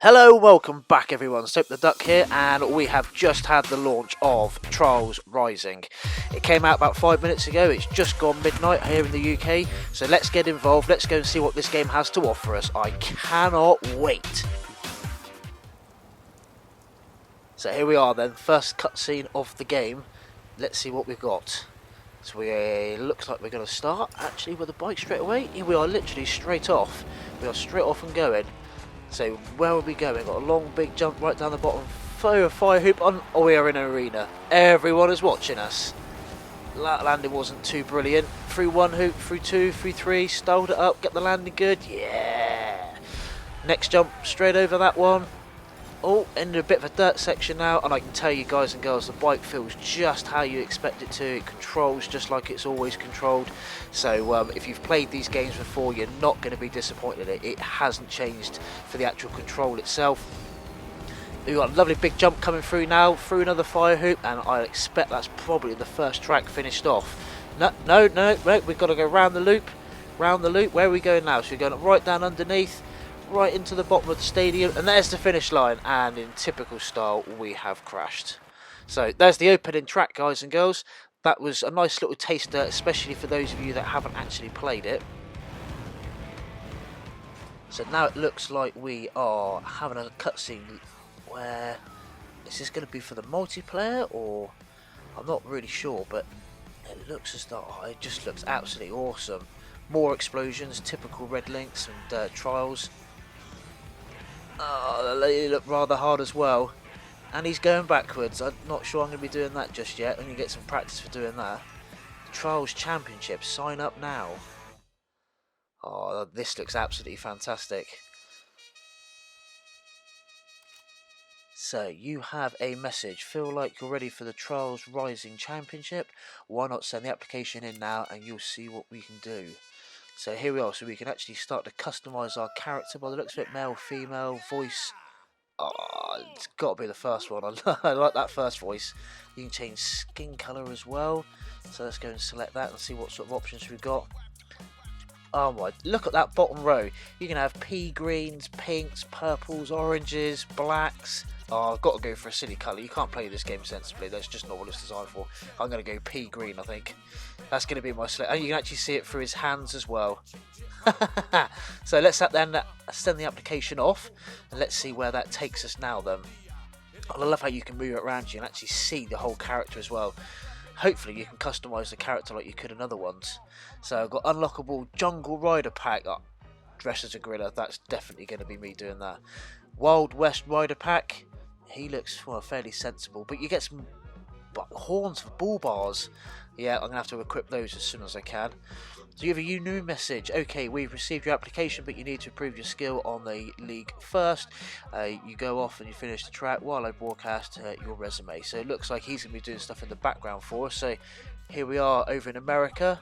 Hello, welcome back everyone, Soap the Duck here, and we have just had the launch of Trials Rising. It came out about 5 minutes ago, it's just gone midnight here in the UK, so let's get involved, let's go and see what this game has to offer us. I cannot wait. So here we are then, first cutscene of the game. Let's see what we've got. So looks like we're going to start actually with a bike straight away. Here we are, literally straight off. We are straight off and going. So where are we going? Got a long big jump right down the bottom. Fire hoop on. Oh, we are in an arena. Everyone is watching us. That landing wasn't too brilliant. Through one hoop, through two, through three. Styled it up. Get the landing good. Yeah. Next jump straight over that one. Oh, into a bit of a dirt section now, and I can tell you guys and girls, the bike feels just how you expect it to. It controls just like it's always controlled. So if you've played these games before, you're not going to be disappointed. It hasn't changed for the actual control itself. We've got a lovely big jump coming through now, through another fire hoop, and I expect that's probably the first track finished off. No, we've got to go round the loop. Round the loop. Where are we going now? So we're going right down underneath, right into the bottom of the stadium, and there's the finish line, and in typical style we have crashed. So there's the opening track, guys and girls. That was a nice little taster, especially for those of you that haven't actually played it. So now it looks like we are having a cutscene where is this going to be for the multiplayer, or I'm not really sure, but it looks as though it just looks absolutely awesome. More explosions, typical Redlynx and Trials. Oh, they look rather hard as well. And he's going backwards. I'm not sure I'm going to be doing that just yet. I'm going to get some practice for doing that. The Trials Championship. Sign up now. Oh, this looks absolutely fantastic. So, you have a message. Feel like you're ready for the Trials Rising Championship? Why not send the application in now and you'll see what we can do. So here we are, so we can actually start to customise our character by the looks of it, male, female, voice. Oh, it's got to be the first one. I like that first voice. You can change skin colour as well. So let's go and select that and see what sort of options we've got. Oh my, look at that bottom row. You can have pea greens, pinks, purples, oranges, blacks. Oh, I've got to go for a silly colour. You can't play this game sensibly. That's just not what it's designed for. I'm going to go pea green, I think. That's going to be my select. And you can actually see it through his hands as well. So let's then send the application off. And let's see where that takes us now then. I love how you can move it around you and actually see the whole character as well. Hopefully you can customise the character like you could in other ones. So I've got unlockable Jungle Rider Pack. Oh, dressed as a gorilla. That's definitely going to be me doing that. Wild West Rider Pack. He looks fairly sensible, but you get some horns for bull bars. Yeah, I'm going to have to equip those as soon as I can. So you have a new message. Okay, we've received your application, but you need to improve your skill on the league first. You go off and you finish the track while I broadcast your resume. So it looks like he's going to be doing stuff in the background for us. So here we are over in America.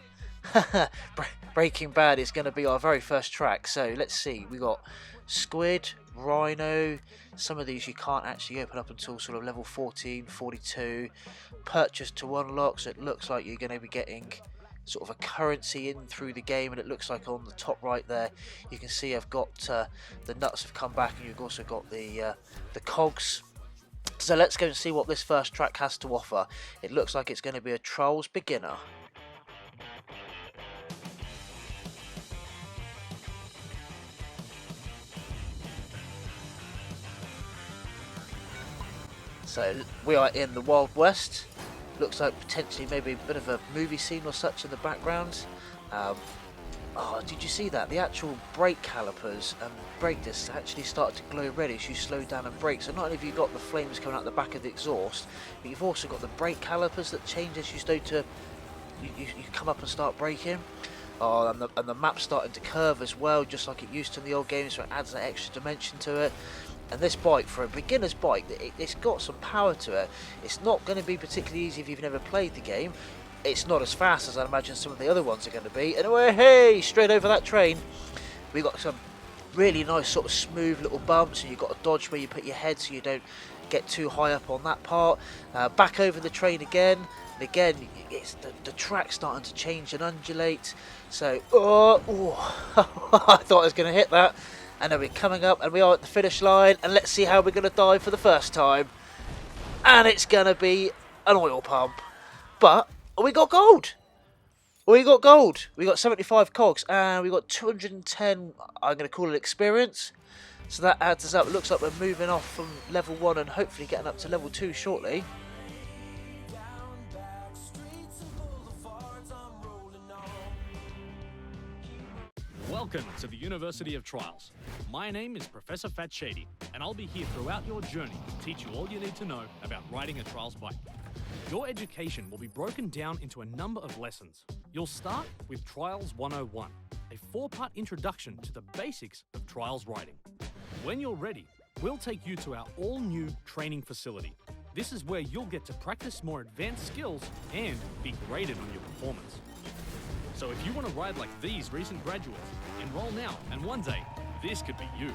Breaking Bad is going to be our very first track. So let's see. We got Squid, Rhino. Some of these you can't actually open up until sort of level 14, 42. Purchase to unlock. So it looks like you're going to be getting sort of a currency in through the game, and it looks like on the top right there you can see I've got the nuts have come back, and you've also got the cogs. So let's go and see what this first track has to offer. It looks like it's going to be a Trials beginner. So we are in the Wild West. Looks like potentially maybe a bit of a movie scene or such in the background. Oh, did you see that? The actual brake calipers and brake discs actually started to glow red as you slow down and brake. So not only have you got the flames coming out the back of the exhaust, but you've also got the brake calipers that change as you start to you come up and start braking. Oh, and the map's starting to curve as well, just like it used to in the old games, so it adds an extra dimension to it. And this bike, for a beginner's bike, it's got some power to it. It's not going to be particularly easy if you've never played the game. It's not as fast as I imagine some of the other ones are going to be. And hey, straight over that train. We've got some really nice sort of smooth little bumps, and you've got to dodge where you put your head so you don't get too high up on that part. Back over the train again. And again, it's the track's starting to change and undulate. So, I thought I was going to hit that. And then we're coming up and we are at the finish line, and let's see how we're going to die for the first time. And it's going to be an oil pump. But we got gold. We got gold. We got 75 cogs and we got 210, I'm going to call it experience. So that adds us up. It looks like we're moving off from level 1 and hopefully getting up to level 2 shortly. Welcome to the University of Trials. My name is Professor Fat Shady, and I'll be here throughout your journey to teach you all you need to know about riding a trials bike. Your education will be broken down into a number of lessons. You'll start with Trials 101, a 4-part introduction to the basics of trials riding. When you're ready, we'll take you to our all-new training facility. This is where you'll get to practice more advanced skills and be graded on your performance. So if you want to ride like these recent graduates, enroll now, and one day, this could be you.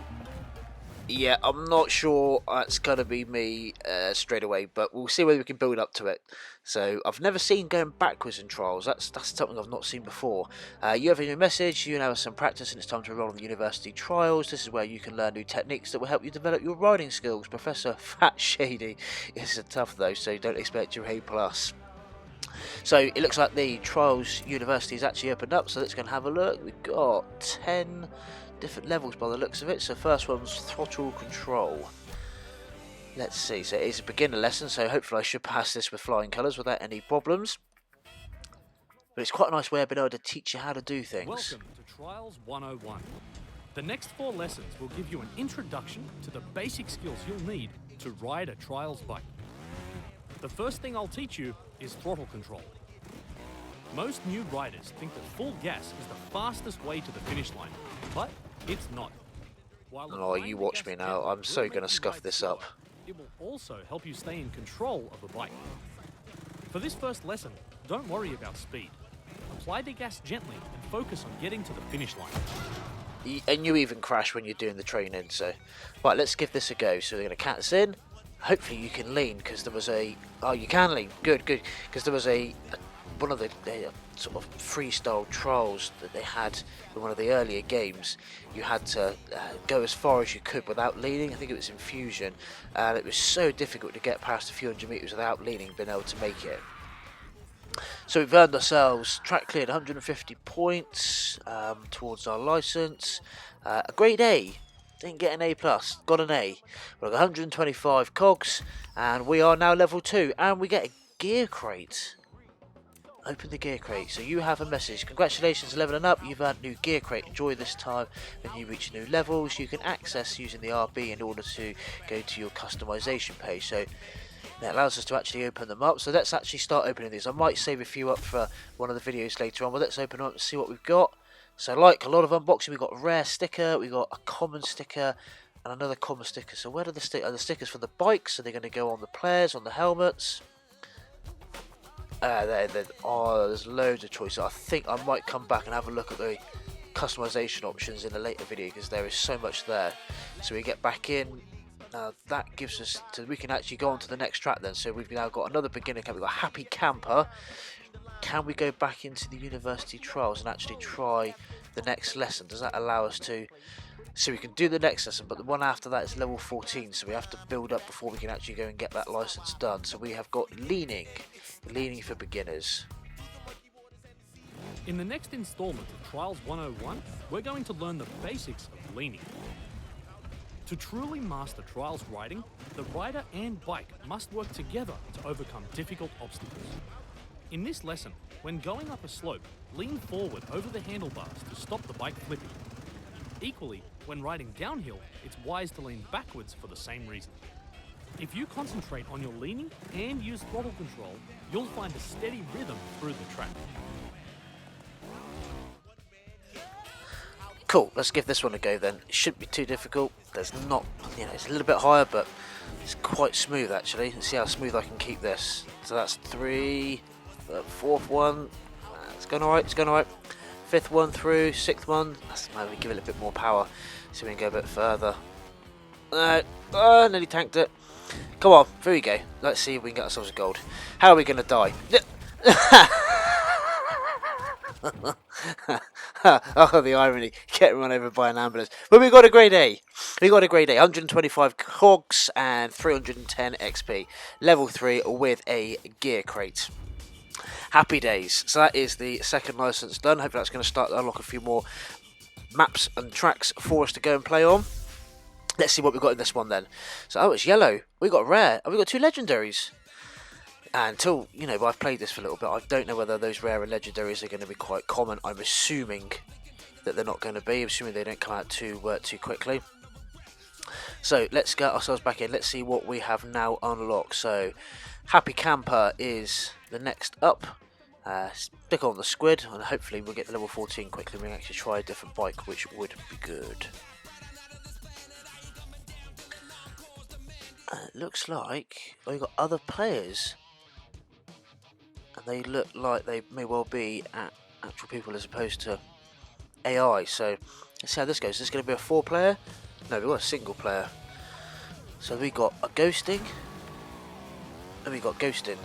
Yeah, I'm not sure that's going to be me straight away, but we'll see whether we can build up to it. So I've never seen going backwards in trials. That's something I've not seen before. You have a new message, you now have some practice, and it's time to enroll in the university trials. This is where you can learn new techniques that will help you develop your riding skills. Professor Fat Shady is a tough though, so don't expect your A+. So it looks like the Trials University is actually opened up, so let's go and have a look. We've got 10 different levels by the looks of it. So first one's throttle control. Let's see, so it is a beginner lesson, so hopefully I should pass this with flying colours without any problems. But it's quite a nice way of being able to teach you how to do things. Welcome to Trials 101. The next 4 lessons will give you an introduction to the basic skills you'll need to ride a trials bike. The first thing I'll teach you is throttle control. Most new riders think that full gas is the fastest way to the finish line, but it's not. Oh, you watch me now. I'm so going to scuff this up. It will also help you stay in control of the bike. For this first lesson, don't worry about speed. Apply the gas gently and focus on getting to the finish line. And you even crash when you're doing the training, so... Right, let's give this a go. So we're going to count this in. Hopefully you can lean, because there was a... Oh, you can lean. Good, good. Because there was one of the sort of freestyle trials that they had in one of the earlier games. You had to go as far as you could without leaning. I think it was in Fusion. And it was so difficult to get past a few hundred metres without leaning, being able to make it. So we've earned ourselves track cleared 150 points towards our licence. A grade A. Didn't get an A+, got an A. We've got 125 cogs, and we are now level 2, and we get a gear crate. Open the gear crate. So you have a message. Congratulations, leveling up. You've earned new gear crate. Enjoy this time when you reach new levels. You can access using the RB in order to go to your customization page. So that allows us to actually open them up. So let's actually start opening these. I might save a few up for one of the videos later on, but let's open them up and see what we've got. So like a lot of unboxing, we've got a rare sticker, we've got a common sticker, and another common sticker. So where are the stickers? Are the stickers for the bikes? So they're going to go on the players, on the helmets. Oh, there's loads of choices. I think I might come back and have a look at the customization options in a later video, because there is so much there. So we get back in. Now that gives us, we can actually go on to the next track then. So we've now got another beginner camp. We've got Happy Camper. Can we go back into the university trials and actually try the next lesson? Does that allow us to... So we can do the next lesson, but the one after that is level 14, so we have to build up before we can actually go and get that license done. So we have got leaning for beginners. In the next installment of Trials 101, we're going to learn the basics of leaning. To truly master trials riding, the rider and bike must work together to overcome difficult obstacles. In this lesson, when going up a slope, lean forward over the handlebars to stop the bike flipping. Equally, when riding downhill, it's wise to lean backwards for the same reason. If you concentrate on your leaning and use throttle control, you'll find a steady rhythm through the track. Cool, let's give this one a go then. It shouldn't be too difficult. There's not, it's a little bit higher, but it's quite smooth actually. Let's see how smooth I can keep this. So that's 3, fourth one, it's going alright, it's going alright. 5th one through, 6th one, let's maybe give it a bit more power so we can go a bit further. Nearly tanked it. Come on, there we go. Let's see if we can get ourselves a gold. How are we going to die? Oh, the irony. Get run over by an ambulance. But we got a grade A. We got a grade A. 125 cogs and 310 XP. Level 3 with a gear crate. Happy days. So that is the second license done. Hopefully that's going to start to unlock a few more maps and tracks for us to go and play on. Let's see what we've got in this one then. So, oh, it's yellow. We got rare. And we got 2 legendaries. And until, I've played this for a little bit, I don't know whether those rare and legendaries are going to be quite common. I'm assuming that they're not going to be. I'm assuming they don't come out too quickly. So let's get ourselves back in. Let's see what we have now unlocked. So Happy Camper is the next up. Stick on the squid, and hopefully we'll get to level 14 quickly. We can actually try a different bike, which would be good. It looks like we've got other players. And they look like they may well be actual people as opposed to AI. So let's see how this goes. Is this going to be a 4-player? No, we've got a single player. So we got a ghosting. And we got ghosting.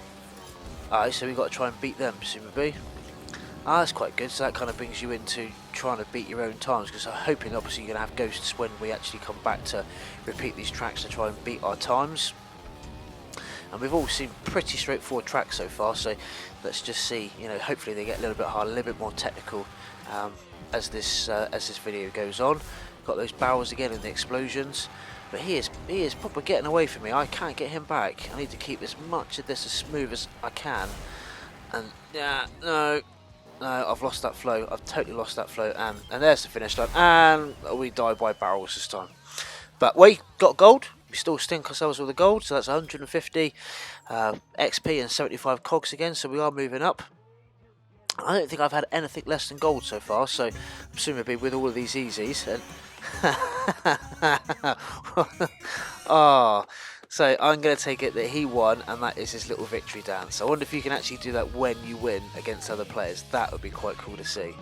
Alright, so we've got to try and beat them, presumably. That's quite good. So that kind of brings you into trying to beat your own times. Because I'm hoping, obviously, you're going to have ghosts when we actually come back to repeat these tracks to try and beat our times. And we've all seen pretty straightforward tracks so far, so let's just see. Hopefully they get a little bit harder, a little bit more technical as this video goes on. Got those barrels again and the explosions, but he is proper getting away from me. I can't get him back. I need to keep as much of this as smooth as I can. And yeah, no, I've lost that flow. I've totally lost that flow. And there's the finish line, and we die by barrels this time. But we got gold. We still stink ourselves with the gold, so that's 150 XP and 75 cogs again, so we are moving up. I don't think I've had anything less than gold so far, so presumably with all of these easies. And so I'm going to take it that he won, and that is his little victory dance. I wonder if you can actually do that when you win against other players. That would be quite cool to see.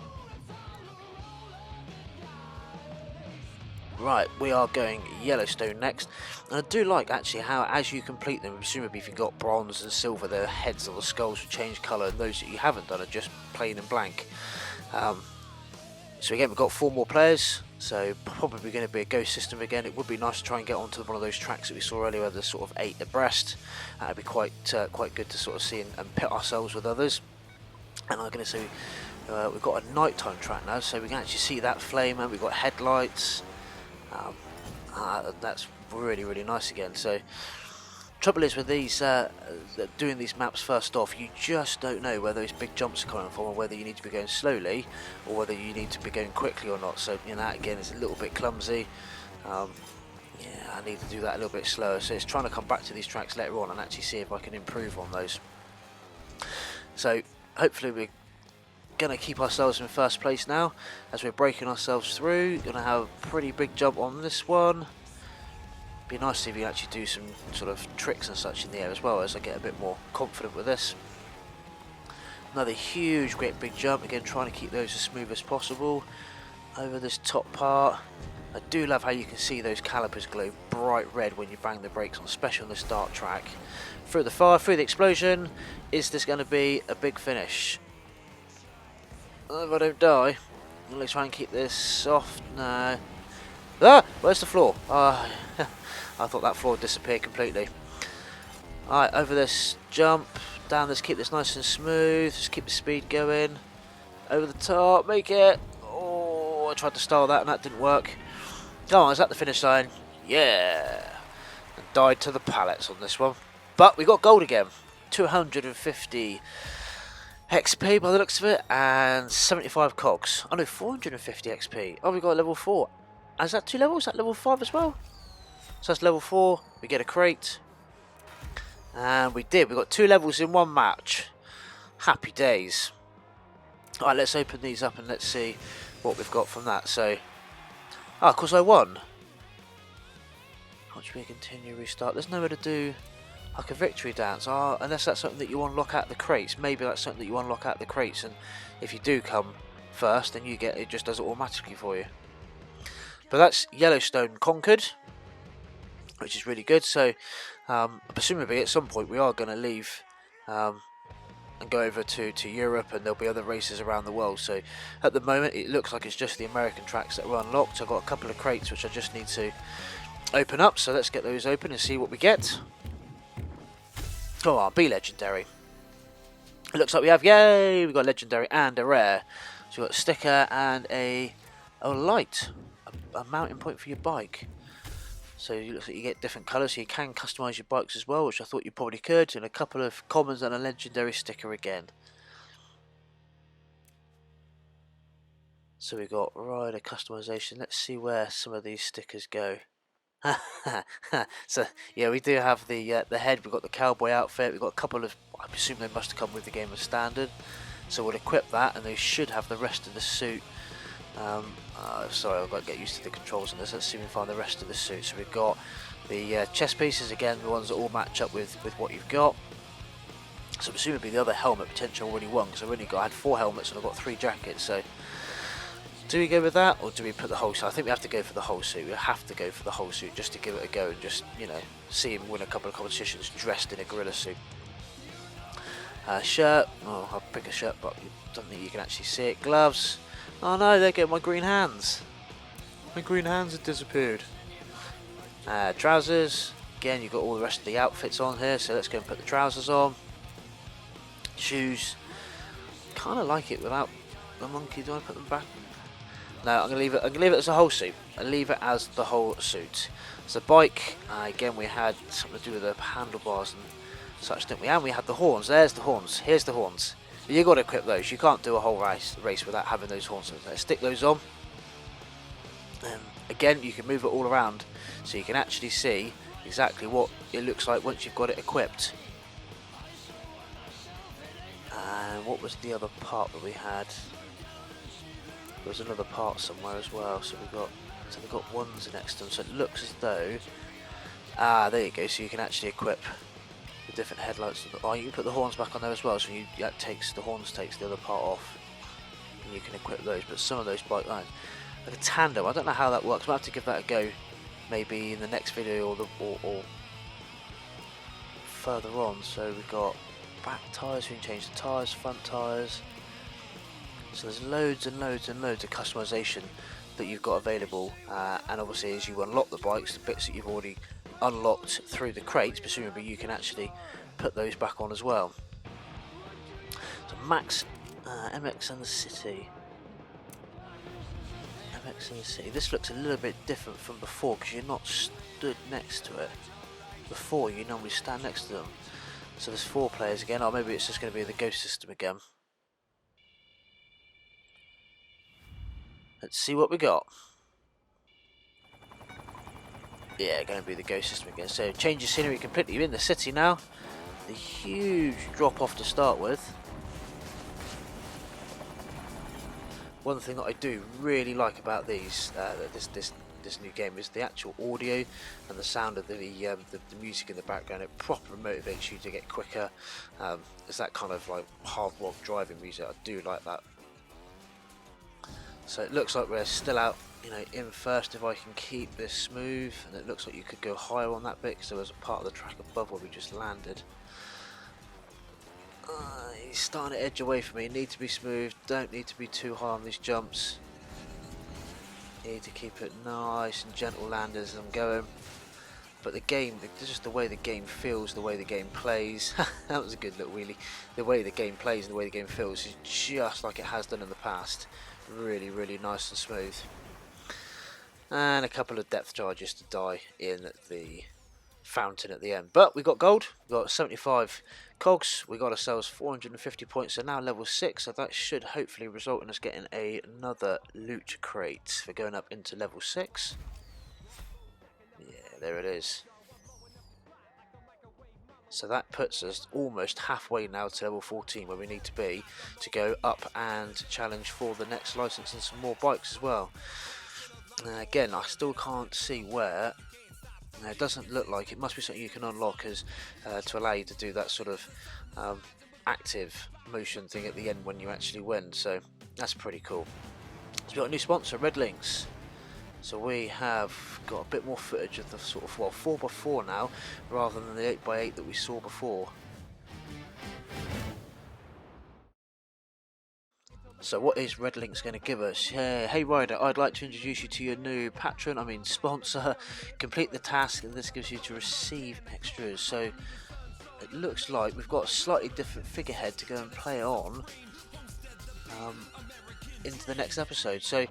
Right, we are going Yellowstone next, and I do like actually how as you complete them, presumably if you've got bronze and silver, the heads or the skulls will change colour, and those that you haven't done are just plain and blank. So again, we've got 4 more players, so probably going to be a ghost system again. It would be nice to try and get onto one of those tracks that we saw earlier, the sort of 8 abreast. It'd be quite good to sort of see and pit ourselves with others. And I'm going to say we've got a nighttime track now, so we can actually see that flame, and we've got headlights. That's really nice again. So trouble is with these doing these maps first off, you just don't know where those big jumps are coming from, or whether you need to be going slowly or whether you need to be going quickly or not. So that again is a little bit clumsy. Yeah, I need to do that a little bit slower, so it's trying to come back to these tracks later on and actually see if I can improve on those. So hopefully we're going to keep ourselves in first place now as we're breaking ourselves through. Going to have a pretty big jump on this one. Be nice to see if we can actually do some sort of tricks and such in the air as well, as I get a bit more confident with this. Another huge great big jump, again trying to keep those as smooth as possible over this top part. I do love how you can see those calipers glow bright red when you bang the brakes on, especially on the start track. Through the fire, through the explosion. Is this going to be a big finish? If I don't die, I'm going to try and keep this soft. No. Ah! Where's the floor? I thought that floor disappeared completely. Alright, over this jump, down this, keep this nice and smooth, just keep the speed going. Over the top, make it. Oh, I tried to style that and that didn't work. Come on, is that the finish line? Yeah. And died to the pallets on this one. But we got gold again. 250 XP by the looks of it, and 75 cogs. Oh no, 450 XP. Oh, we got level 4. Is that 2 levels? Is that level 5 as well? So that's level 4. We get a crate. And we did. We got 2 levels in one match. Happy days. Alright, let's open these up and let's see what we've got from that. So, of course I won. Watch me continue, restart. There's nowhere to do like a victory dance, unless that's something that you unlock at the crates. Maybe that's something that you unlock at the crates, and if you do come first, then you get it, just does it automatically for you. But that's Yellowstone conquered, which is really good. So presumably at some point we are going to leave and go over to Europe, and there'll be other races around the world. So at the moment it looks like it's just the American tracks that are unlocked. I've got a couple of crates which I just need to open up, so let's get those open and see what we get. Come on, be legendary. It looks like we have, yay, we've got legendary and a rare. So we've got a sticker and a light, a mounting point for your bike. So it looks like you get different colours, so you can customise your bikes as well, which I thought you probably could, and a couple of commons and a legendary sticker again. So we've got rider customisation. Let's see where some of these stickers go. So yeah, we do have the head. We've got the cowboy outfit. We've got a couple of, I presume they must have come with the game as standard. So we'll equip that, and they should have the rest of the suit. Sorry, I've got to get used to the controls on this. Let's see if we can find the rest of the suit. So we've got the chest pieces again, the ones that all match up with what you've got. So presumably the other helmet potential already won, because I had 4 helmets and I've got 3 jackets. So do we go with that, or do we put the whole suit? I think we have to go for the whole suit. We have to go for the whole suit just to give it a go and just, you know, see him win a couple of competitions dressed in a gorilla suit. Shirt, oh, I'll pick a shirt, but I don't think you can actually see it. Gloves, oh no, they get my green hands. My green hands have disappeared. Trousers, again, you've got all the rest of the outfits on here, so let's go and put the trousers on. Shoes, kind of like it without the monkey. Do I put them back? No, I'm gonna leave it. I'm gonna leave it as a whole suit. I'll leave it as the whole suit. So bike, again, we had something to do with the handlebars and such, didn't we? And we had the horns. There's the horns. Here's the horns. You got to equip those. You can't do a whole race without having those horns. So stick those on. Again, you can move it all around, so you can actually see exactly what it looks like once you've got it equipped. And what was the other part that we had? There was another part somewhere as well. So we've got ones next to them. So it looks as though, there you go. So you can actually equip the different headlights. Oh, you can put the horns back on there as well. So the horns takes the other part off, and you can equip those. But some of those bike lines, like a tandem, I don't know how that works. We'll have to give that a go, maybe in the next video or further on. So we've got back tyres. We can change the tyres, front tyres. So there's loads and loads and loads of customization that you've got available, and obviously as you unlock the bikes, the bits that you've already unlocked through the crates, presumably you can actually put those back on as well. So Max, MX and the City. MX and the City. This looks a little bit different from before because you're not stood next to it. Before you normally stand next to them. So there's 4 players again, or maybe it's just going to be the ghost system again. Let's see what we got. Yeah, going to be the ghost system again. So change your scenery completely. You're in the city now. The huge drop off to start with. One thing that I do really like about these, this new game, is the actual audio and the sound of the music in the background. It properly motivates you to get quicker. It's that kind of like hard rock driving music. I do like that. So it looks like we're still out, you know, in first if I can keep this smooth, and it looks like you could go higher on that bit because there was a part of the track above where we just landed. He's starting to edge away from me. Need to be smooth, don't need to be too high on these jumps. Need to keep it nice and gentle land as I'm going. But the game, just the way the game feels, the way the game plays, that was a good little wheelie. The way the game plays and the way the game feels is just like it has done in the past. Really, really nice and smooth. And a couple of depth charges to die in the fountain at the end. But we got gold, we got 75 cogs, we got ourselves 450 points, so now level 6, so that should hopefully result in us getting another loot crate for going up into level 6. Yeah, there it is. So that puts us almost halfway now to level 14 where we need to be to go up and challenge for the next license and some more bikes as well. Again, I still can't see where. It doesn't look like it. Must be something you can unlock as to allow you to do that sort of active motion thing at the end when you actually win. So that's pretty cool. So we've got a new sponsor, Redlynx. So we have got a bit more footage of the sort of, well, 4x4 now, rather than the 8x8 that we saw before. So what is Redlynx going to give us? Hey Ryder, I'd like to introduce you to your new sponsor. Complete the task and this gives you to receive extras. So it looks like we've got a slightly different figurehead to go and play on into the next episode. So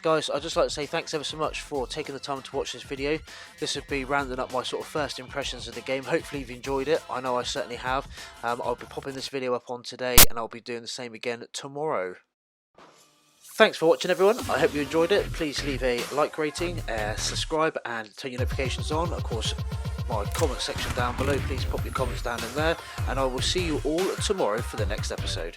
guys, I'd just like to say thanks ever so much for taking the time to watch this video. This would be rounding up my sort of first impressions of the game. Hopefully you've enjoyed it. I know I certainly have. I'll be popping this video up on today and I'll be doing the same again tomorrow. Thanks for watching everyone, I hope you enjoyed it. Please leave a like rating, subscribe and turn your notifications on. Of course, my comment section down below, please pop your comments down in there. And I will see you all tomorrow for the next episode.